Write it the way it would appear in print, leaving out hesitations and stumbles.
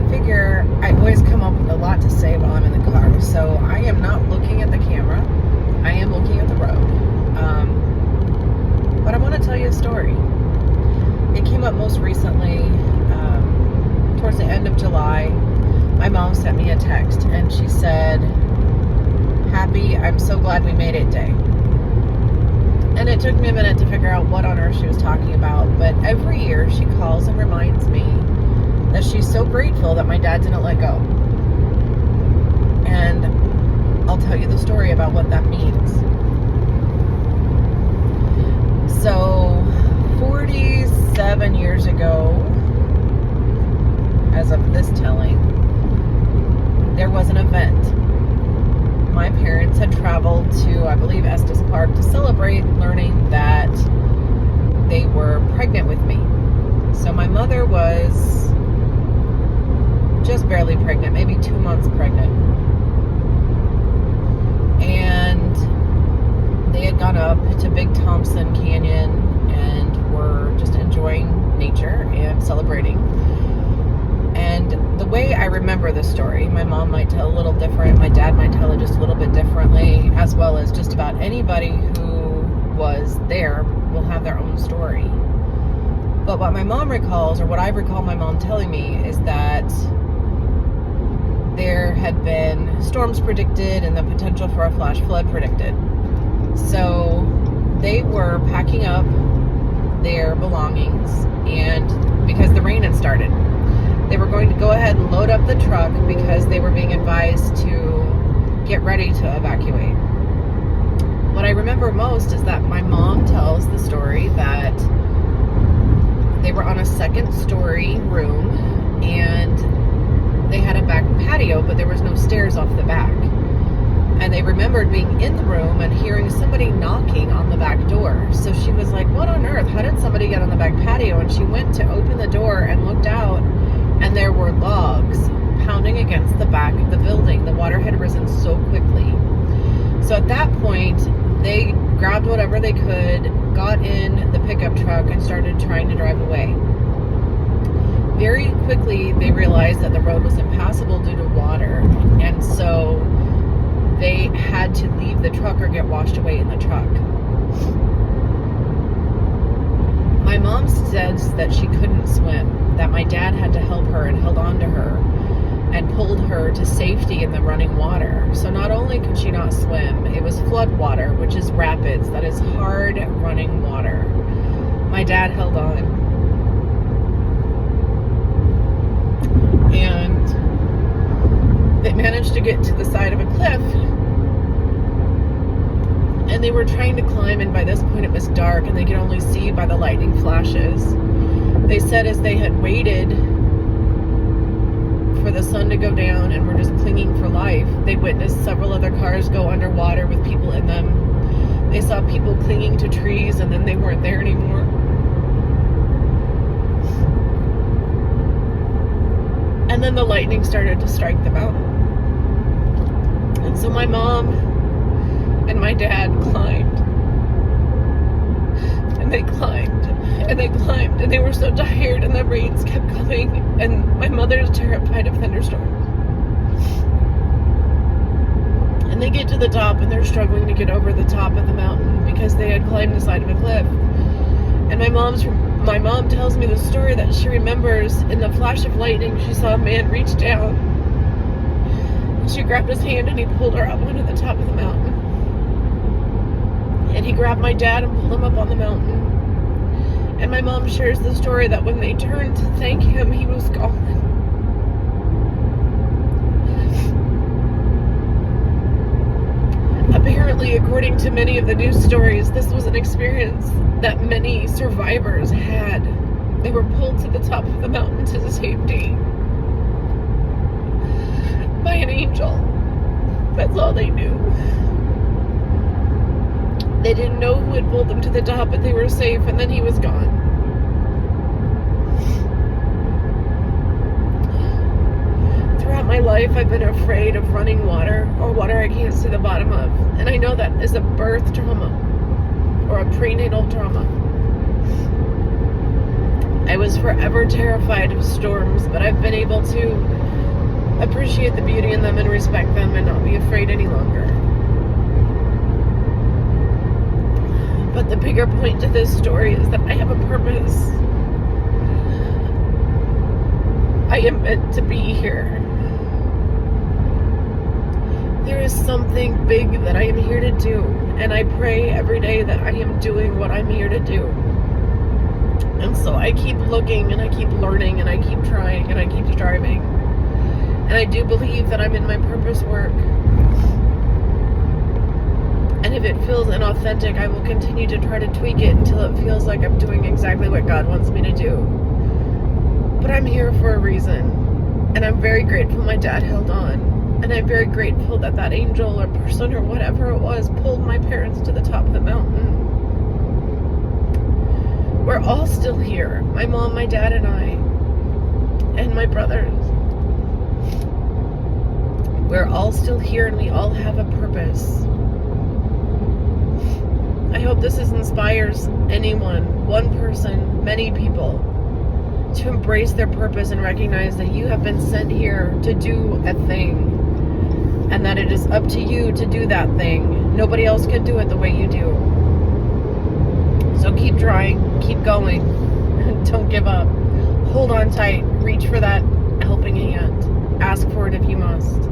figure I always come up with a lot to say while I'm in the car. So I am not looking at the camera. I am looking at the road. But I want to tell you a story. It came up most recently, towards the end of July. My mom sent me a text and she said, "Happy, I'm so glad we made it day." And it took me a minute to figure out what on earth she was talking about. But every year she calls and reminds me that she's so grateful that my dad didn't let go. And I'll tell you the story about what that means. So 47 years ago, as of this telling, there was an event. My parents had traveled to, I believe, Estes Park to celebrate learning that they were pregnant with me. So my mother was just barely pregnant, maybe 2 months pregnant. And they had gone up to Big Thompson Canyon and were just enjoying nature and celebrating. And the way I remember the story, my mom might tell a little different, my dad might tell it just a little bit differently, as well as just about anybody who was there will have their own story. But what my mom recalls, or what I recall my mom telling me, is that there had been storms predicted and the potential for a flash flood predicted. So they were packing up their belongings, and because the rain had started, they were going to go ahead and load up the truck because they were being advised to get ready to evacuate. What I remember most is that my mom tells the story that they were on a second story room and they had a back patio, but there was no stairs off the back. And they remembered being in the room and hearing somebody knocking on the back door. So she was like, what on earth? How did somebody get on the back patio? And she went to open the door and looked out, and there were logs pounding against the back of the building. The water had risen so quickly. So at that point, they grabbed whatever they could, got in the pickup truck, and started trying to drive away. Very quickly, they realized that the road was impassable due to water, and so they had to leave the truck or get washed away in the truck. My mom says that she couldn't swim, that my dad had to help her and held on to her and pulled her to safety in the running water. So not only could she not swim, it was flood water, which is rapids, that is hard running water. My dad held on. And they managed to get to the side of a cliff, and they were trying to climb, and by this point it was dark and they could only see by the lightning flashes. They said as they had waited for the sun to go down and were just clinging for life, they witnessed several other cars go underwater with people in them. They saw people clinging to trees, and then they weren't there anymore. And then the lightning started to strike the mountain. And so my mom and my dad climbed. And they climbed. And they climbed. And they were so tired, and the rains kept coming. And my mother's terrified of thunderstorms. And they get to the top, and they're struggling to get over the top of the mountain because they had climbed the side of a cliff. And my mom tells me the story that she remembers in the flash of lightning, she saw a man reach down. She grabbed his hand and he pulled her up onto the top of the mountain. And he grabbed my dad and pulled him up on the mountain. And my mom shares the story that when they turned to thank him, he was gone. Apparently, according to many of the news stories, this was an experience that many survivors had. They were pulled to the top of the mountain to safety by an angel. That's all they knew. They didn't know who had pulled them to the top, but they were safe, and then he was gone. Throughout my life, I've been afraid of running water, or water I can't see the bottom of. And I know that is a birth trauma, or a prenatal trauma. I was forever terrified of storms, but I've been able to appreciate the beauty in them and respect them and not be afraid any longer. But the bigger point to this story is that I have a purpose. I am meant to be here. There is something big that I am here to do, and I pray every day that I am doing what I'm here to do. And so I keep looking, and I keep learning, and I keep trying, and I keep striving. And I do believe that I'm in my purpose work. And if it feels inauthentic, I will continue to try to tweak it until it feels like I'm doing exactly what God wants me to do. But I'm here for a reason. And I'm very grateful my dad held on. And I'm very grateful that that angel or person or whatever it was pulled my parents to the top of the mountain. We're all still here. My mom, my dad, and I. And my brothers. We're all still here and we all have a purpose. I hope this inspires anyone, one person, many people, to embrace their purpose and recognize that you have been sent here to do a thing. And that it is up to you to do that thing. Nobody else can do it the way you do. So keep trying, keep going, don't give up. Hold on tight, reach for that helping hand. Ask for it if you must.